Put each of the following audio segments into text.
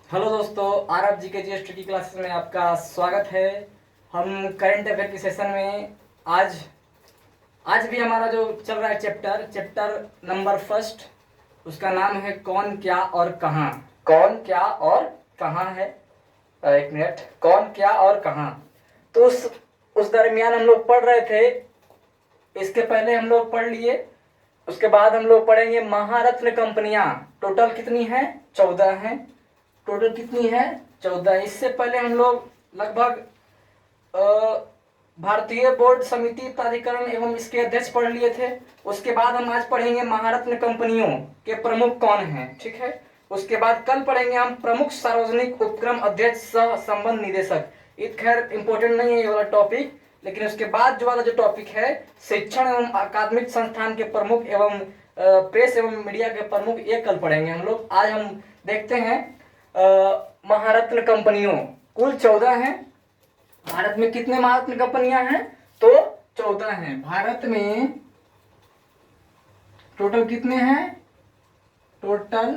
Hello दोस्तों, RF जी के GST की क्लासेस में आपका स्वागत है। हम करंट अफेयर के सेशन में आज आज भी हमारा जो चल रहा है चैप्टर नंबर फर्स्ट, उसका नाम है कौन क्या और कहाँ। कौन क्या और कहाँ है। एक मिनट, कौन क्या और कहाँ। तो उस दरमियान हम लोग पढ़ रहे थे। इसके पहले हम लोग पढ़ लिए, उसके बाद हम लोग पढ़ेंगे महारत्न कंपनियां टोटल कितनी हैं? 14 हैं। टोटल कितनी है? 14। इससे पहले हम लोग लगभग भारतीय बोर्ड समिति प्राधिकरण एवं इसके अध्यक्ष पढ़ लिए थे। उसके बाद हम आज पढ़ेंगे महारत्न कंपनियों के प्रमुख कौन हैं, ठीक है। उसके बाद कल पढ़ेंगे हम प्रमुख सार्वजनिक उपक्रम अध्यक्ष सह संबंध निदेशक। ये खैर इंपॉर्टेंट नहीं है ये वाला टॉपिक, लेकिन उसके बाद जो वाला जो टॉपिक है शिक्षण एवं अकादमिक संस्थान के प्रमुख एवं प्रेस एवं मीडिया के प्रमुख, ये कल पढ़ेंगे हम लोग। आज हम देखते हैं महारत्न कंपनियों कुल 14 हैं। भारत में कितने महारत्न कंपनियां हैं? तो 14 हैं। भारत में टोटल कितने हैं? टोटल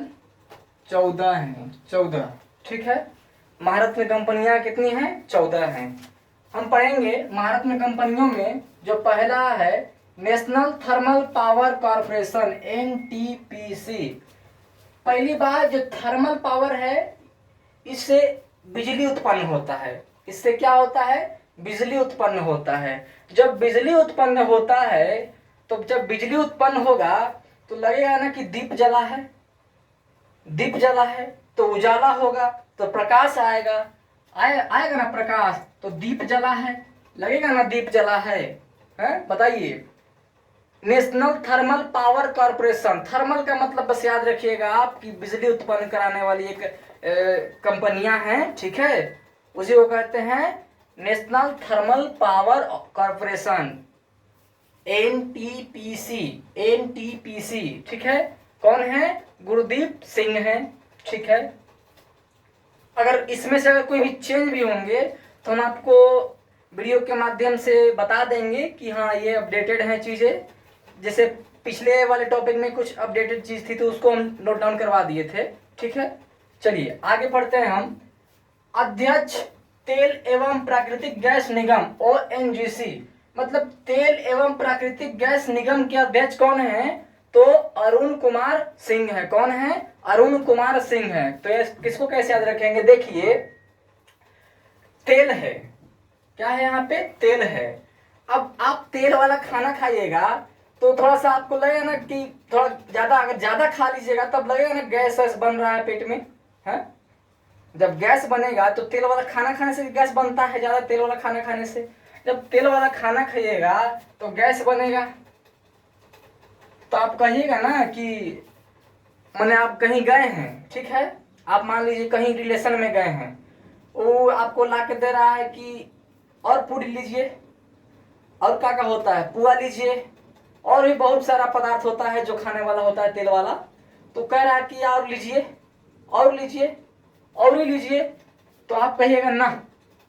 14 हैं। 14, ठीक है। महारत्न कंपनियां कितनी हैं? 14 हैं। हम पढ़ेंगे महारत्न कंपनियों में जो पहला है national thermal power corporation, NTPC. पहली बात, जो थर्मल पावर है इससे बिजली उत्पन्न होता है। इससे क्या होता है? बिजली उत्पन्न होता है। जब बिजली उत्पन्न होता है तो जब बिजली उत्पन्न होगा तो लगेगा ना कि दीप जला है। दीप जला है तो उजाला होगा, तो प्रकाश आएगा। आएगा ना प्रकाश, तो दीप जला है, लगेगा ना दीप जला है। बताइए। National thermal power corporation, thermal का मतलब बस याद रखिएगा आप कि बिजली उत्पन्न कराने वाली एक कंपनियां हैं, ठीक है। उसी को कहते हैं national thermal power corporation, NTPC. NTPC, ठीक है। कौन है? गुरदीप सिंह है, ठीक है। अगर इसमें से अगर कोई भी चेंज भी होंगे तो हम आपको वीडियो के माध्यम से बता देंगे कि हाँ ये अपडेटेड है चीजें। जैसे पिछले वाले टॉपिक में कुछ अपडेटेड चीज थी तो उसको हम नोट डाउन करवा दिए थे, ठीक है। चलिए आगे बढ़ते हैं हम। अध्यक्ष तेल एवं प्राकृतिक गैस निगम, ओएनजीसी, मतलब तेल एवं प्राकृतिक गैस निगम के अध्यक्ष कौन है? तो अरुण कुमार सिंह है। कौन है? अरुण कुमार सिंह है। तो ये किसको कैसे याद रखेंगे? देखिए, तेल है, क्या है यहाँ पे? तेल है। अब आप तेल वाला खाना खाइएगा तो थोड़ा सा आपको लगेगा ना कि थोड़ा ज्यादा, अगर ज्यादा खा लीजिएगा तब लगेगा ना गैस वैस बन रहा है पेट में, है। जब गैस बनेगा तो तेल वाला खाना खाने से गैस बनता है, ज्यादा तेल वाला खाना खाने से। जब तेल वाला खाना खाइएगा तो गैस बनेगा। तो आप कहिएगा ना कि माने आप कहीं गए हैं, ठीक है। आप मान लीजिए कहीं रिलेशन में गए हैं, वो आपको ला के दे रहा है कि और पूरी लीजिए, और क्या होता है, पुआ लीजिए, और भी बहुत सारा पदार्थ होता है जो खाने वाला होता है तेल वाला। तो कह रहा है कि और लीजिए, और लीजिए, और भी लीजिए। तो आप कहिएगा ना,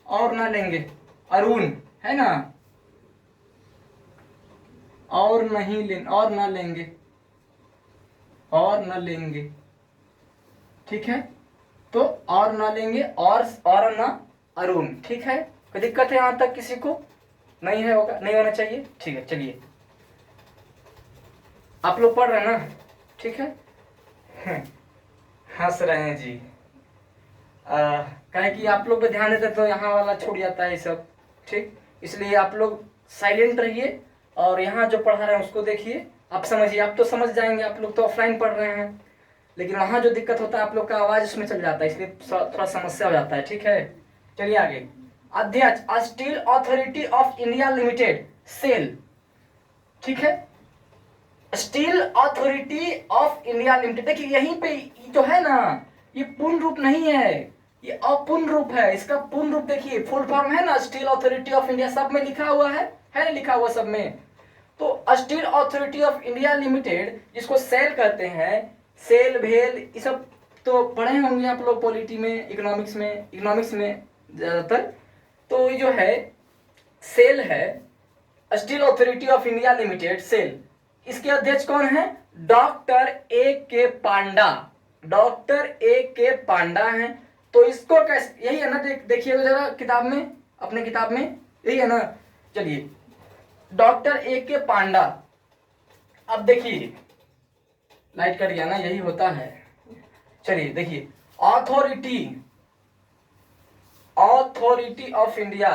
और ना लेंगे, अरुण, है ना, और नहीं ले, और ना लेंगे, और ना लेंगे, ठीक है। तो और ना लेंगे, और ना अरुण, ठीक है। कोई दिक्कत है यहां तक किसी को? नहीं है, होगा, नहीं होना चाहिए, ठीक है। चलिए, आप लोग पढ़ रहे हैं ना, ठीक है। हंस रहे हैं जी। कहे कि आप लोग पे ध्यान देते तो यहाँ वाला छूट जाता है ये सब, ठीक। इसलिए आप लोग साइलेंट रहिए और यहाँ जो पढ़ा रहे हैं उसको देखिए, आप समझिए। आप तो समझ जाएंगे, आप लोग तो ऑफलाइन पढ़ रहे हैं, लेकिन वहाँ जो दिक्कत होता है आप लोग का आवाज उसमें चल जाता है, इसलिए थोड़ा समस्या हो जाता है, ठीक है। चलिए आगे। अध्यक्ष steel authority of India limited, SAIL, ठीक है। Steel authority of India limited, देखिए यहीं पे जो है ना, ये पूर्ण रूप नहीं है, ये अपूर्ण रूप है। इसका पूर्ण रूप देखिए, फुल फॉर्म है ना स्टील अथॉरिटी ऑफ इंडिया, सब में लिखा हुआ है ना लिखा हुआ सब में। तो steel authority of India limited, जिसको सेल कहते हैं, सेल भेल ये सब तो पढ़े होंगे आप लोग पॉलिटी में, इकोनॉमिक्स में ज्यादातर। तो ये जो है सेल है, steel authority of India limited, SAIL. इसके अध्यक्ष कौन है? डॉक्टर ए के पांडा। डॉक्टर ए के पांडा हैं। तो इसको कैसे, यही है ना, देखिए तो जरा किताब में, अपने किताब में यही है ना। चलिए, डॉक्टर ए के पांडा, अब देखिए लाइट कट गया ना, यही होता है। चलिए देखिए, ऑथोरिटी, ऑथोरिटी ऑफ इंडिया,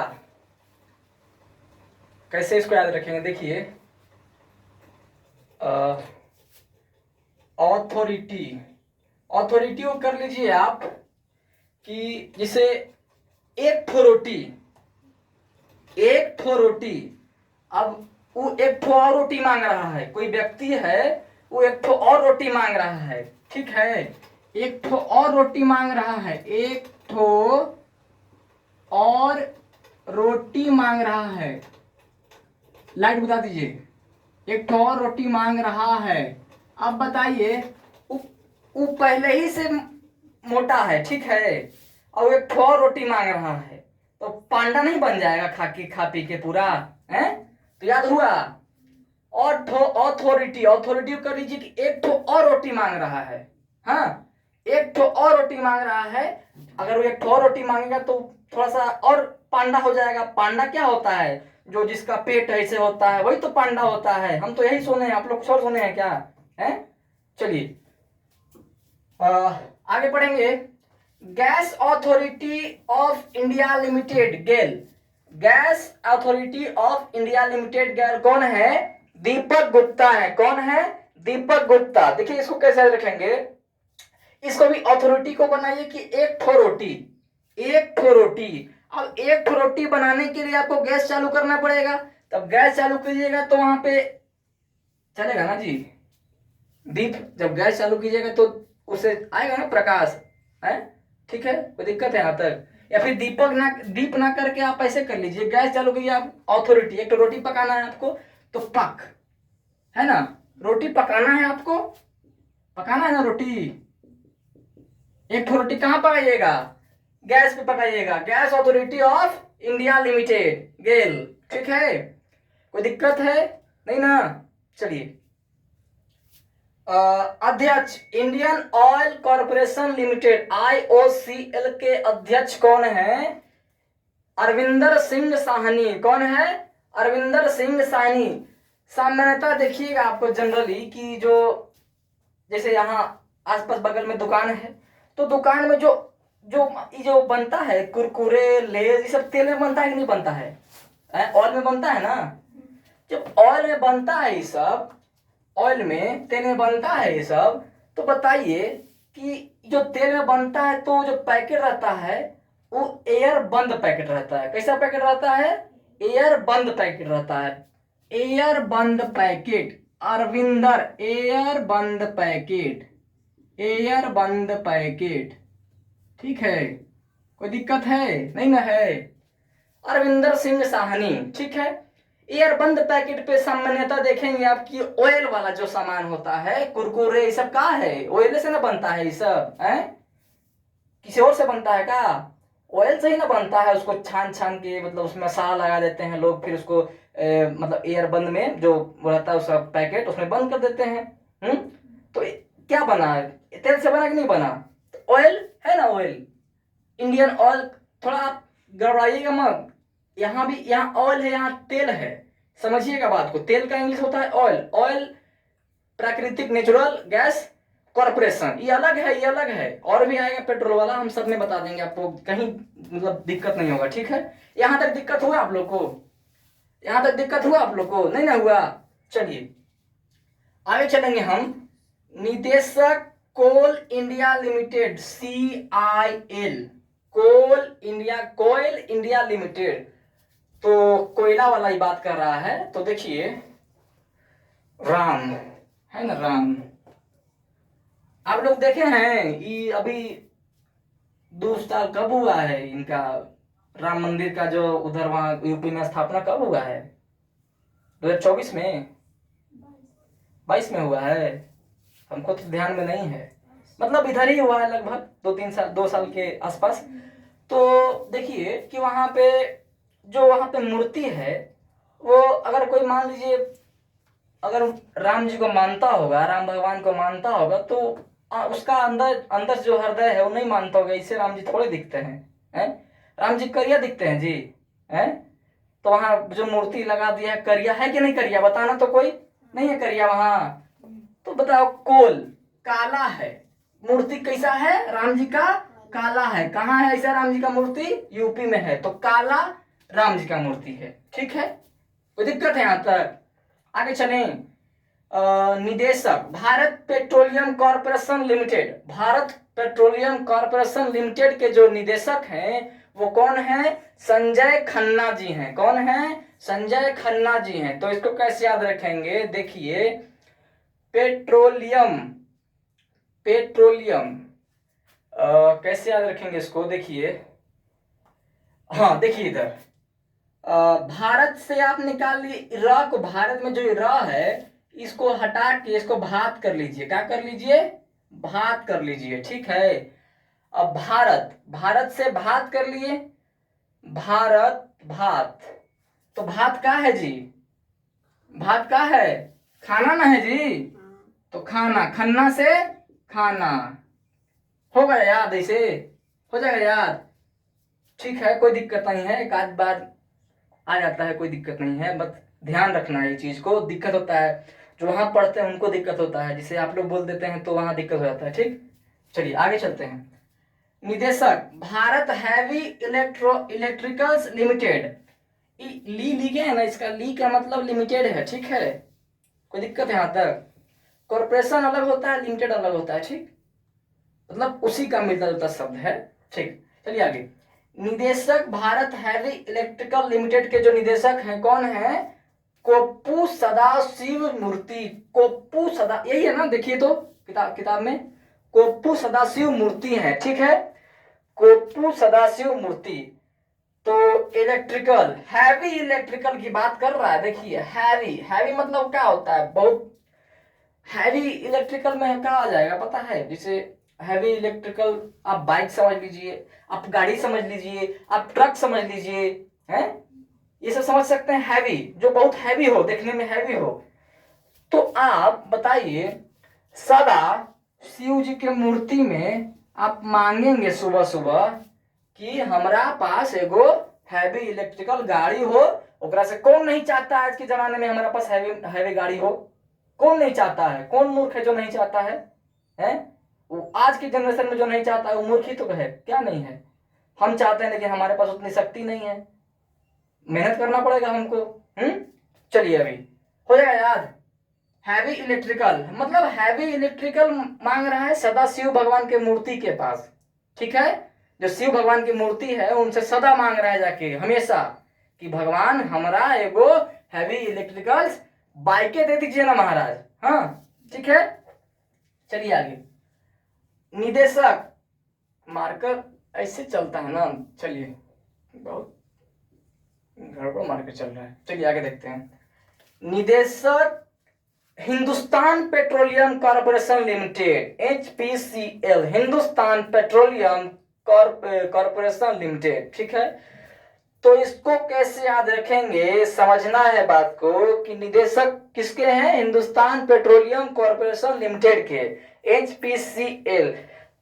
कैसे इसको याद रखेंगे, देखिए ऑथोरिटी, ऑथोरिटी को कर लीजिए आप कि जिसे एक ठो रोटी, एक ठो रोटी, अब वो एक ठो और रोटी मांग रहा है, कोई व्यक्ति है वो एक ठो और रोटी मांग रहा है, ठीक है, एक ठो और रोटी मांग रहा है, एक ठो और रोटी मांग रहा है, लाइट बुझा दीजिए, एक ठो और रोटी मांग रहा है। अब बताइए, वो पहले ही से मोटा है, ठीक है, और एक ठो और रोटी मांग रहा है, तो पांडा नहीं बन जाएगा खा पी के पूरा है। तो याद हुआ, और ठो ऑथोरिटी, ऑथोरिटी कर लीजिए कि एक ठो और रोटी मांग रहा है, हाँ, एक ठो और रोटी मांग रहा है। अगर वो एक ठो और रोटी मांगेगा तो थोड़ा सा और पांडा हो जाएगा। पांडा क्या होता है, जो जिसका पेट ऐसे होता है वही तो पांडा होता है। हम तो यही सुने हैं, आप लोग कुछ और सुने हैं क्या है। चलिए आगे पढ़ेंगे। Gas authority of India limited, GAIL, gas authority of India limited, GAIL कौन है, दीपक गुप्ता है। कौन है, दीपक गुप्ता। देखिए इसको कैसे रखेंगे, इसको भी अथॉरिटी को बनाइए कि एक ठो रोटी, एक ठो रोटी। अब एक ठो रोटी बनाने के लिए आपको गैस चालू करना पड़ेगा, तब गैस चालू कीजिएगा तो वहां पे चलेगा ना जी दीप, जब गैस चालू कीजिएगा तो उसे आएगा ना प्रकाश, है, ठीक है, कोई दिक्कत है यहाँ तक। या फिर दीप ना करके आप ऐसे कर लीजिए, गैस चालू कीजिए आप, अथॉरिटी, एक तो रोटी पकाना है आपको, तो पक, है ना, रोटी पकाना है आपको, पकाना है ना रोटी, एक तो रोटी कहाँ पकाइएगा, गैस पे पकाइएगा, gas authority of India limited, GAIL, ठीक है, कोई दिक्कत है नहीं ना। चलिए अध्यक्ष, Indian oil corporation limited, IOCL के अध्यक्ष कौन है, अरविंदर सिंह साहनी। कौन है, अरविंदर सिंह साहनी। सामान्यतः देखिएगा आपको जनरली कि जो जैसे यहाँ आसपास बगल में दुकान है, तो दुकान में जो जो जो बनता है कुरकुरे लेज, ये सब तेल में बनता है कि नहीं बनता है, ऑयल में बनता है ना। जब ऑयल में बनता है ये सब, ऑयल में तेल में बनता है ये सब, तो बताइए कि जो तेल में बनता है तो जो पैकेट रहता है वो एयर बंद पैकेट रहता है। कैसा पैकेट रहता है, एयर बंद पैकेट रहता है, एयर बंद पैकेट, अरविंदर एयर बंद पैकेट, एयर बंद पैकेट, ठीक है, कोई दिक्कत है नहीं ना है, अरविंदर सिंह साहनी, ठीक है। एयर बंद पैकेट पे सामान्यतः देखेंगे आपकी ऑयल वाला जो सामान होता है, कुरकुरे ये सब का है, ऑयल से ना बनता है ये सब, है किसी और से बनता है का, ऑयल से ही ना बनता है। उसको छान छान के मतलब उसमें मसाला लगा देते हैं लोग, फिर उसको मतलब एयर बंद में जो रहता है उसका पैकेट उसमें बंद कर देते हैं। तो क्या बना है, तेल से बना कि नहीं बना, तो ऑयल है ना, ऑयल, इंडियन ऑयल। थोड़ा आप गड़बड़ाइएगा मत, यहाँ भी, यहाँ ऑयल है यहाँ तेल है, समझिएगा बात को। तेल का इंग्लिश होता है ऑयल, ऑयल प्राकृतिक नेचुरल गैस कॉर्पोरेशन, ये अलग है, ये अलग है। और भी आएगा पेट्रोल वाला, हम सब में बता देंगे आपको, कहीं मतलब दिक्कत नहीं होगा, ठीक है। यहाँ तक दिक्कत हुआ आप लोग को, यहाँ तक दिक्कत हुआ आप लोग को, नहीं ना हुआ। चलिए आगे चलेंगे हम। निदेशक कोल इंडिया लिमिटेड, CIL, कोल इंडिया लिमिटेड, तो कोयला वाला ही बात कर रहा है। तो देखिए राम है ना, राम, आप लोग देखे हैं ये अभी 2 साल कब हुआ है इनका, राम मंदिर का जो उधर वहां यूपी में स्थापना कब हुआ है, 2024 में, 22 में हुआ है, हमको तो ध्यान में नहीं है, मतलब इधर ही हुआ है लगभग 2-3 साल, 2 साल के आसपास। तो देखिए कि वहां पे जो वहां पे मूर्ति है वो, अगर कोई मान लीजिए अगर राम जी को मानता होगा, राम भगवान को मानता होगा, तो उसका अंदर अंदर जो हृदय है वो नहीं मानता होगा, इससे राम जी थोड़े दिखते हैं? राम जी करिया दिखते हैं जी? हैं? तो वहां जो मूर्ति लगा दिया है करिया है कि नहीं करिया? बताना तो कोई नहीं है करिया वहां। तो बताओ कोल काला है, मूर्ति कैसा है राम जी का? काला है। कहाँ है ऐसा राम जी का मूर्ति? यूपी में है, तो काला राम जी का मूर्ति है। ठीक है, कोई दिक्कत है यहां तक? आगे चलें। निदेशक Bharat petroleum corporation limited, Bharat petroleum corporation limited के जो निदेशक हैं वो कौन है? संजय खन्ना जी हैं। कौन है? संजय खन्ना जी हैं। तो इसको कैसे याद रखेंगे? देखिए, पेट्रोलियम, पेट्रोलियम कैसे याद रखेंगे इसको? देखिए, हाँ देखिए इधर भारत से आप निकाल लिए र को, भारत में जो र है इसको हटा के इसको भात कर लीजिए। क्या कर लीजिए? भात कर लीजिए। ठीक है, अब भारत, भारत से भात कर लिए, भारत भात, तो भात का है जी? भात का है? खाना ना है जी? तो खाना, खन्ना से खाना, हो गया याद? ऐसे हो जाएगा याद? ठीक है, कोई दिक्कत नहीं है, एक आध बार आ जाता है, कोई दिक्कत नहीं है, बस ध्यान रखना है ये चीज को। दिक्कत होता है जो वहां पढ़ते हैं उनको दिक्कत होता है, जिसे आप लोग बोल देते हैं तो वहां दिक्कत हो जाता है। ठीक, चलिए आगे चलते हैं। निदेशक भारत हैवी इलेक्ट्रिकल्स लिमिटेड, ली लिखे है ना, इसका ली का मतलब लिमिटेड है। ठीक है, कोई दिक्कत है यहाँ तक? कॉर्पोरेशन अलग होता है, लिमिटेड अलग होता है। ठीक, मतलब उसी का मिलता जुलता शब्द है। ठीक, चलिए आगे। निदेशक भारत हैवी इलेक्ट्रिकल लिमिटेड के जो निदेशक हैं कौन है? कोप्पू सदाशिव मूर्ति। कोप्पू सदा, यही है ना? देखिए तो किताब में कोप्पू सदाशिव मूर्ति है। ठीक है, कोप्पू सदाशिव मूर्ति। तो इलेक्ट्रिकल, हैवी इलेक्ट्रिकल की बात कर रहा है। देखिए हैवी, हैवी मतलब क्या होता है? बहुत हैवी इलेक्ट्रिकल में क्या आ जाएगा पता है? जैसे हैवी इलेक्ट्रिकल आप बाइक समझ लीजिए, आप गाड़ी समझ लीजिए, आप ट्रक समझ लीजिए, हैं? ये सब समझ सकते हैं हैवी, जो बहुत हैवी हो, देखने में हैवी हो। तो आप बताइए, सदा शिव जी के मूर्ति में आप मांगेंगे सुबह सुबह कि हमारा पास एगो हैवी इलेक्ट्रिकल गाड़ी हो। ओकरा से कौन नहीं चाहता है आज के जमाने में हमारा पास हैवी हैवी गाड़ी हो? कौन नहीं चाहता है? कौन मूर्ख है जो नहीं चाहता है? हैं? वो आज की जनरेशन में जो नहीं चाहता है वो मूर्ख ही तो है, क्या नहीं है? हम चाहते हैं लेकिन हमारे पास उतनी शक्ति नहीं है, मेहनत करना पड़ेगा हमको। चलिए अभी हो जाएगा याद। हैवी इलेक्ट्रिकल मतलब हैवी इलेक्ट्रिकल मांग रहा है सदा शिव भगवान के मूर्ति के पास। ठीक है, जो शिव भगवान की मूर्ति है उनसे सदा मांग रहा है जाके हमेशा कि भगवान हमारा एगो हैवी इलेक्ट्रिकल बाइकें दे दीजिए ना महाराज। हाँ ठीक है, चलिए आगे। निदेशक, मार्कर ऐसे चलता है ना, चलिए बहुत गड़बड़ मार्कर चल रहा है, चलिए आगे देखते हैं। निदेशक Hindustan petroleum corporation limited, HPCL, Hindustan petroleum corporation limited. ठीक है, तो इसको कैसे याद रखेंगे? समझना है बात को कि निदेशक किसके हैं? हिंदुस्तान पेट्रोलियम कॉर्पोरेशन लिमिटेड के, HPCL।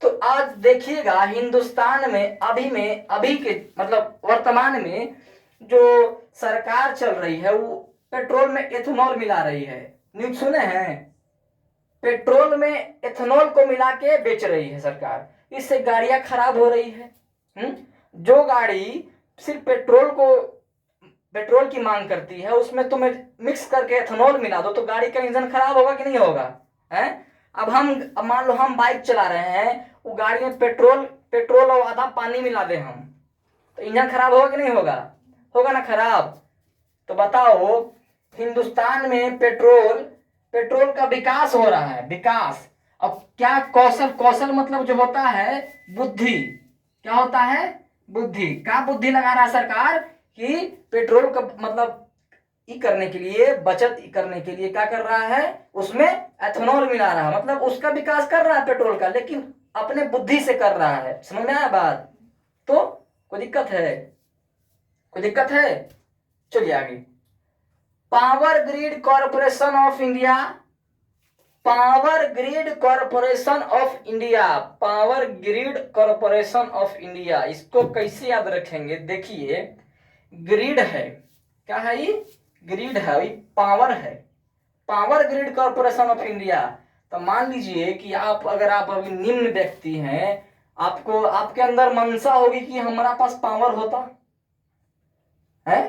तो आज देखिएगा हिंदुस्तान में अभी के मतलब वर्तमान में जो सरकार चल रही है वो पेट्रोल में एथेनॉल मिला रही है। न्यूज सुने हैं? पेट्रोल में एथेनॉल को मिला के बेच रही है सरकार, इससे गाड़ियां खराब हो रही है। जो गाड़ी सिर्फ पेट्रोल की मांग करती है उसमें तुम्हें मिक्स करके एथेनॉल मिला दो तो गाड़ी का इंजन खराब होगा कि नहीं होगा? है? अब मान लो हम बाइक चला रहे हैं, वो गाड़ी में पेट्रोल और आधा पानी मिला दे हम, तो इंजन खराब होगा कि नहीं होगा? होगा ना खराब। तो बताओ हिंदुस्तान में पेट्रोल का विकास हो रहा है, विकास। अब क्या कौशल मतलब जो होता है बुद्धि, क्या होता है? बुद्धि। क्या बुद्धि लगा रहा है सरकार कि पेट्रोल का मतलब करने के लिए, बचत करने के लिए क्या कर रहा है? उसमें एथेनॉल मिला रहा है, मतलब उसका विकास कर रहा है पेट्रोल का, लेकिन अपने बुद्धि से कर रहा है। समझ में आया बात? तो कोई दिक्कत है? कोई दिक्कत है? चलिए आगे। Power grid corporation of India, power grid corporation of India, power grid corporation of India, इसको कैसे याद रखेंगे? देखिए ग्रिड है, क्या है ये? ग्रिड है, पावर है, power grid corporation of India. तो मान लीजिए कि अगर आप अभी निम्न व्यक्ति हैं, आपको आपके अंदर मनसा होगी कि हमारा पास पावर होता है,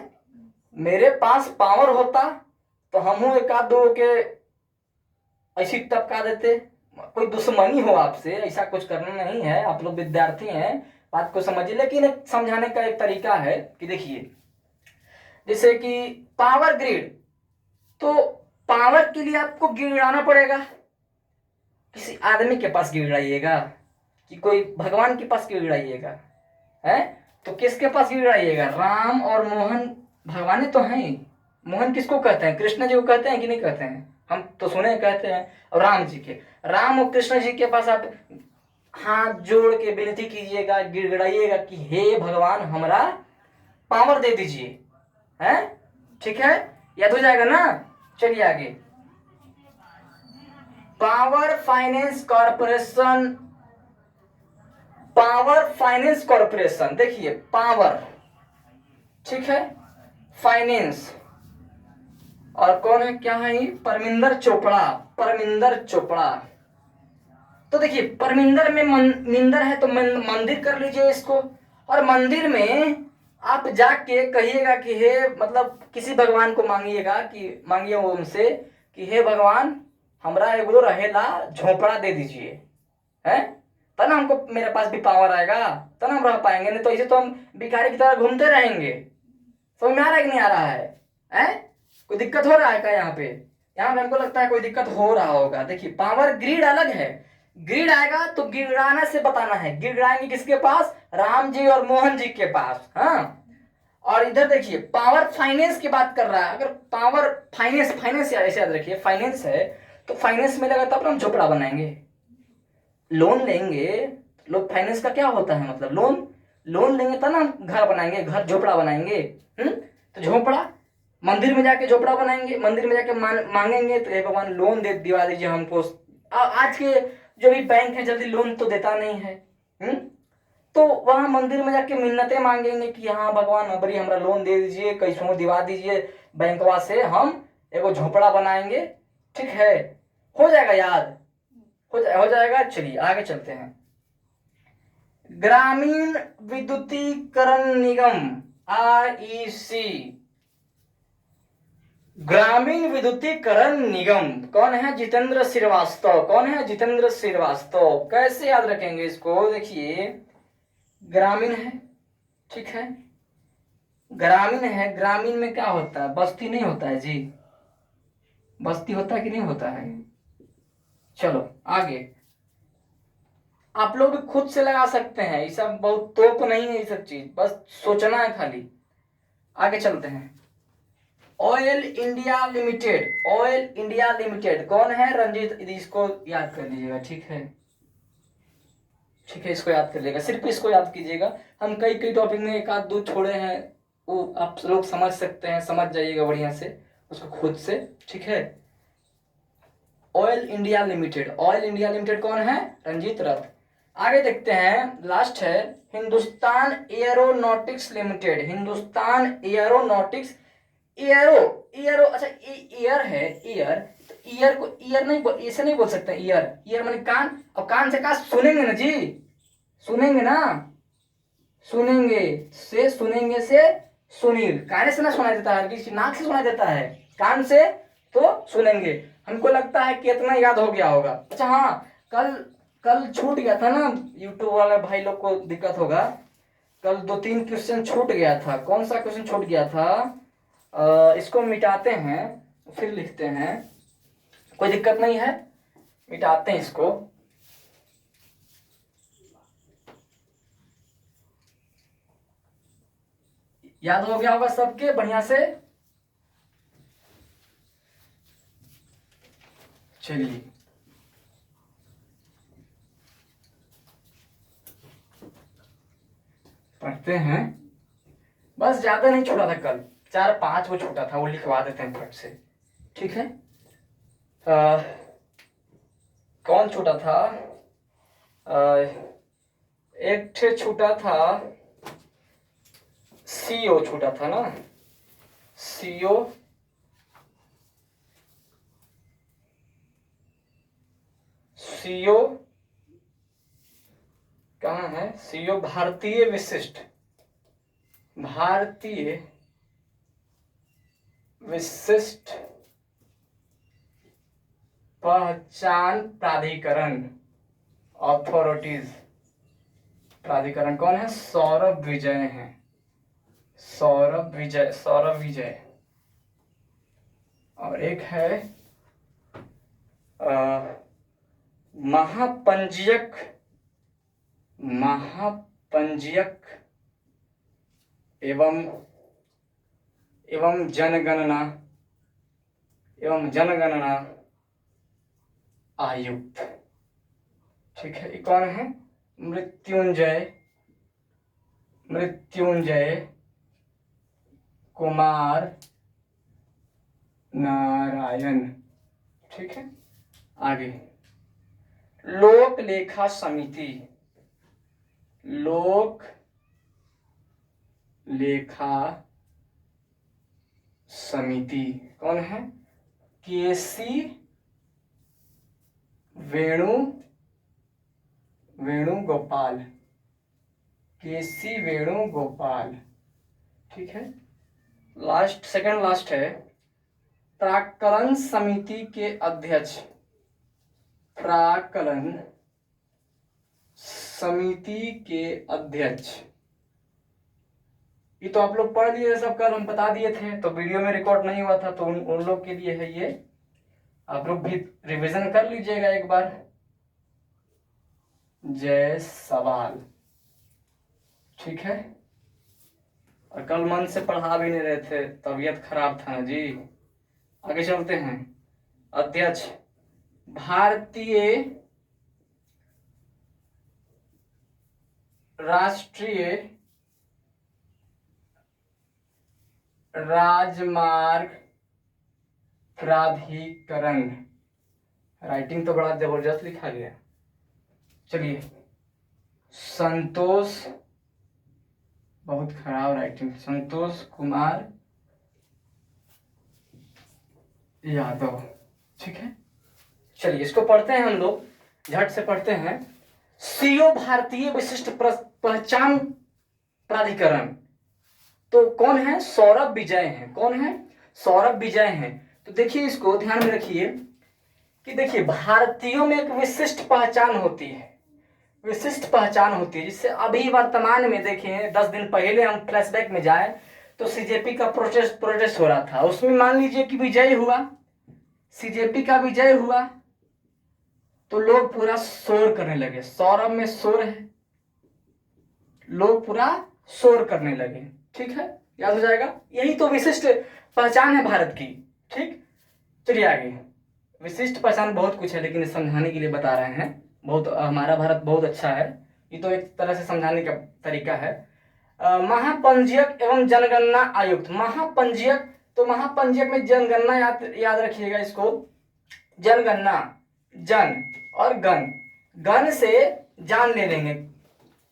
मेरे पास पावर होता तो हम एक आध दो के ऐसी टपका देते। कोई दुश्मनी हो आपसे, ऐसा कुछ करना नहीं है, आप लोग विद्यार्थी हैं, बात को समझिए। लेकिन एक समझाने का एक तरीका है कि देखिए, जैसे कि पावर ग्रिड, तो पावर के लिए आपको गिड़ाना पड़ेगा, किसी आदमी के पास गिड़ाइएगा कि कोई भगवान के पास गिड़ाइएगा, है तो किसके पास गिड़ाइएगा? राम और मोहन भगवान तो हैं। मोहन किसको कहते हैं? कृष्ण जी को कहते हैं कि नहीं कहते हैं? हम तो सुने कहते हैं। और राम जी के, राम और कृष्ण जी के पास आप हाथ जोड़ के विनती कीजिएगा, गिड़गिड़ाइएगा कि हे भगवान हमारा पावर दे दीजिए, है ठीक है, याद हो जाएगा ना। चलिए आगे, power finance corporation, power finance corporation, देखिए पावर, ठीक है, फाइनेंस, और कौन है, क्या है ये? परमिंदर चोपड़ा, परमिंदर चोपड़ा। तो देखिए परमिंदर में मिंदर है तो मंदिर कर लीजिए इसको, और मंदिर में आप जाके कहिएगा कि हे, मतलब किसी भगवान को मांगिएगा कि मांगिए उनसे कि हे भगवान हमरा एगो रहेला झोपड़ा दे दीजिए, है तब ना हमको, मेरे पास भी पावर आएगा, तब ना हम रह पाएंगे, नहीं तो ऐसे तो हम भिखारी की तरह घूमते रहेंगे। समझ में आ रहा है कि नहीं आ रहा है? कोई दिक्कत हो रहा है क्या यहाँ पे? यहाँ पे हमको लगता है कोई दिक्कत हो रहा होगा। देखिए पावर ग्रिड अलग है, ग्रिड आएगा तो गिड़ाना से बताना है, गिड़ाएंगे किसके पास? राम जी और मोहन जी के पास, हाँ। और इधर देखिए पावर फाइनेंस की बात कर रहा है, अगर पावर फाइनेंस, फाइनेंस ऐसे याद रखिए, फाइनेंस है तो फाइनेंस में लगा तब हम झोपड़ा बनाएंगे, लोन लेंगे। लोग फाइनेंस का क्या होता है मतलब? लोन, लोन लेंगे तब ना घर बनाएंगे, घर झोपड़ा बनाएंगे। तो झोपड़ा, मंदिर में जाके झोपड़ा बनाएंगे, मंदिर में जाके मांगेंगे तो हे भगवान लोन दे दिवा दीजिए हमको। आज के जो भी बैंक है जल्दी लोन तो देता नहीं है, तो वहां मंदिर में जाके मिन्नतें मांगेंगे कि हाँ भगवान अबरी हमरा लोन दे दीजिए, कैसों दिवा दीजिए बैंकवा से, हम एगो झोपड़ा बनाएंगे, ठीक है, हो जाएगा याद, हो जाएगा। चलिए आगे चलते हैं। ग्रामीण विद्युतीकरण निगम, REC, ग्रामीण विद्युतीकरण निगम, कौन है? जितेंद्र श्रीवास्तव। कौन है? जितेंद्र श्रीवास्तव। कैसे याद रखेंगे इसको? देखिए ग्रामीण है, ठीक है, ग्रामीण है, ग्रामीण में क्या होता है? बस्ती नहीं होता है जी, बस्ती होता है कि नहीं होता है? चलो आगे, आप लोग भी खुद से लगा सकते हैं, ये सब बहुत तोप नहीं है ये सब चीज, बस सोचना है खाली। आगे चलते हैं। Oil India limited, oil India limited कौन है? रंजीत, इसको याद कर लीजिएगा, ठीक है, ठीक है, इसको याद कर लीजिएगा, सिर्फ इसको याद कीजिएगा। हम कई कई टॉपिक में एक आध दो छोड़े हैं, वो आप लोग समझ सकते हैं, समझ जाइएगा बढ़िया से उसको खुद से, ठीक है। Oil India limited, oil India limited कौन है? रंजीत रथ। आगे देखते हैं, लास्ट है Hindustan aeronautics limited, Hindustan aeronautics, aero, aero, अच्छा ईयर है, ईयर, तो ईयर को ईयर नहीं बोल, ऐसे नहीं बोल सकते ईयर, ईयर माने कान, और कान से कहा सुनेंगे ना जी, सुनेंगे ना, सुनेंगे से, सुनेंगे से सुनील, कान से ना सुनाई देता है, नाक से सुनाई देता है, कान से तो सुनेंगे। हमको लगता है कि इतना याद हो गया होगा। अच्छा हाँ, कल कल छूट गया था ना, यूट्यूब वाले भाई लोग को दिक्कत होगा, कल 2-3 क्वेश्चन छूट गया था। कौन सा क्वेश्चन छूट गया था? इसको मिटाते हैं फिर लिखते हैं, कोई दिक्कत नहीं है, मिटाते हैं इसको। याद हो गया होगा सबके बढ़िया से? चलिए पढ़ते हैं, बस ज्यादा नहीं छोड़ा था कल, 4-5 वो छोटा था, वो लिखवा देते हैं फट से, ठीक है। कौन छूटा था? एक ठे छूटा था, सीओ छूटा था ना, सीओ। सीओ कहाँ है? सीओ भारतीय विशिष्ट, भारतीय विशिष्ट पहचान प्राधिकरण, अथॉरिटीज प्राधिकरण। कौन है? सौरभ विजय हैं, सौरभ विजय, सौरभ विजय। और एक है महापंजीयक, महापंजीयक एवं जनगणना, आयुक्त। ठीक है, ये कौन है? मृत्युंजय कुमार नारायण। ठीक है, आगे लोक लेखा समिति, लोक लेखा समिति कौन है? केसी वेणुगोपाल, केसी वेणुगोपाल। ठीक है, लास्ट, सेकंड लास्ट है प्राक्कलन समिति के अध्यक्ष, प्राक्कलन समिति के अध्यक्ष। ये तो आप लोग पढ़ लिए सब, कल हम बता दिए थे, तो वीडियो में रिकॉर्ड नहीं हुआ था, तो उन लोग के लिए है ये, आप लोग भी रिवीजन कर लीजिएगा एक बार। जय सवाल। ठीक है, और कल मन से पढ़ा भी नहीं रहे थे, तबीयत खराब था ना जी। आगे चलते हैं। अध्यक्ष भारतीय राष्ट्रीय राजमार्ग प्राधिकरण। राइटिंग तो बड़ा जबरदस्त लिखा गया। चलिए, संतोष, बहुत खराब राइटिंग, संतोष कुमार यादव। ठीक है, चलिए इसको पढ़ते हैं हम लोग, झट से पढ़ते हैं। सीओ भारतीय विशिष्ट पहचान प्राधिकरण, तो कौन है? सौरभ विजय हैं। कौन है? सौरभ विजय हैं। तो देखिए, इसको ध्यान में रखिए कि देखिए, भारतीयों में एक विशिष्ट पहचान होती है, विशिष्ट पहचान होती है, जिससे अभी वर्तमान में देखें, 10 दिन पहले हम फ्लैशबैक में जाए तो सीजेपी का प्रोटेस्ट हो रहा था, उसमें मान लीजिए कि विजय हुआ, सीजेपी का विजय हुआ, तो लोग पूरा शोर करने लगे। सौरभ में शोर है, लोग पूरा शोर करने लगे। ठीक है, याद हो जाएगा। यही तो विशिष्ट पहचान है भारत की। ठीक, चलिए आगे। विशिष्ट पहचान बहुत कुछ है, लेकिन समझाने के लिए बता रहे हैं। बहुत, हमारा भारत बहुत अच्छा है, ये तो एक तरह से समझाने का तरीका है। महापंजीयक एवं जनगणना आयुक्त। महापंजीयक, तो महापंजीयक में जनगणना याद रखिएगा इसको। जनगणना, जन और गण, गण से जान ले लेंगे,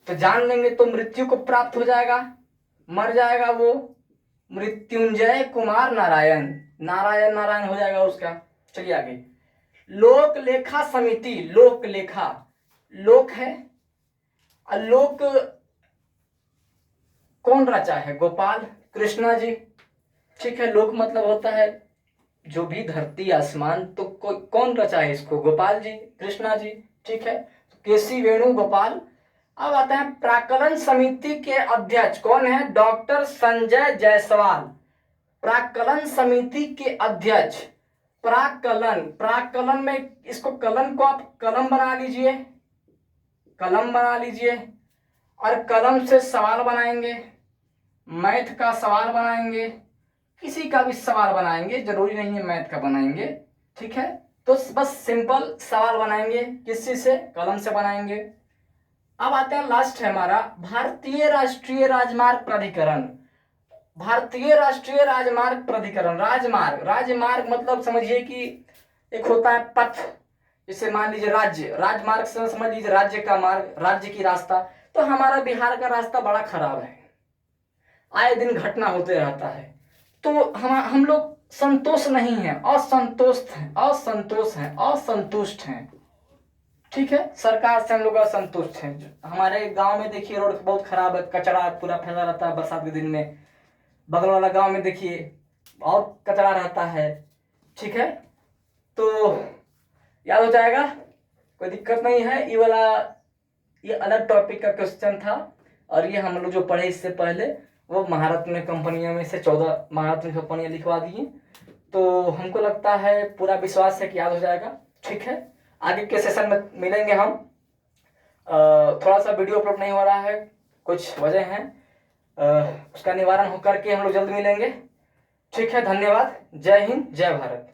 तो जान लेंगे तो मृत्यु को प्राप्त हो जाएगा, मर जाएगा वो। मृत्युंजय कुमार नारायण, नारायण नारायण हो जाएगा उसका। चलिए आगे। लोक लेखा समिति, लोक लेखा, लोक है, लोक कौन रचा है? गोपाल कृष्णा जी। ठीक है, लोक मतलब होता है जो भी धरती आसमान, तो कौन रचा है इसको? गोपाल जी, कृष्णा जी। ठीक है, केसी वेणुगोपाल। अब आता है प्राक्कलन समिति के अध्यक्ष कौन है? डॉक्टर संजय जायसवाल, प्राक्कलन समिति के अध्यक्ष। प्राक्कलन, प्राक्कलन में इसको कलन को आप कलम बना लीजिए, कलम बना लीजिए, और कलम से सवाल बनाएंगे, मैथ का सवाल बनाएंगे, किसी का भी सवाल बनाएंगे, जरूरी नहीं है मैथ का बनाएंगे। ठीक है, तो बस सिंपल सवाल बनाएंगे, किस चीज से? कलम से बनाएंगे। अब आते हैं, लास्ट है हमारा भारतीय राष्ट्रीय राजमार्ग प्राधिकरण। भारतीय राष्ट्रीय राजमार्ग प्राधिकरण, राजमार्ग, राजमार्ग मतलब समझिए कि एक होता है पथ, जैसे मान लीजिए राजमार्ग से समझ लीजिए राज्य का मार्ग, राज्य की रास्ता। तो हमारा बिहार का रास्ता बड़ा खराब है, आए दिन घटना होते रहता है। तो हम लोग संतोष नहीं है, असंतुष्ट हैं। ठीक है, सरकार से हम लोग असंतुष्ट हैं। हमारे गांव में देखिए रोड बहुत खराब है, कचरा पूरा फैला रहता है बरसात के दिन में। बगल वाला गांव में देखिए और कचरा रहता है। ठीक है, तो याद हो जाएगा, कोई दिक्कत नहीं है। ये अलग टॉपिक का क्वेश्चन था, और ये हम लोग जो पढ़े इससे पहले वो महारत्न कंपनियों में से 14 महारत्न कंपनियां लिखवा दी। तो हमको लगता है, पूरा विश्वास है कि याद हो जाएगा। ठीक है, आगे के सेशन में मिलेंगे हम। थोड़ा सा वीडियो अपलोड नहीं हो रहा है, कुछ वजह है, उसका निवारण होकर के हम लोग जल्द मिलेंगे। ठीक है, धन्यवाद। जय हिंद, जय भारत।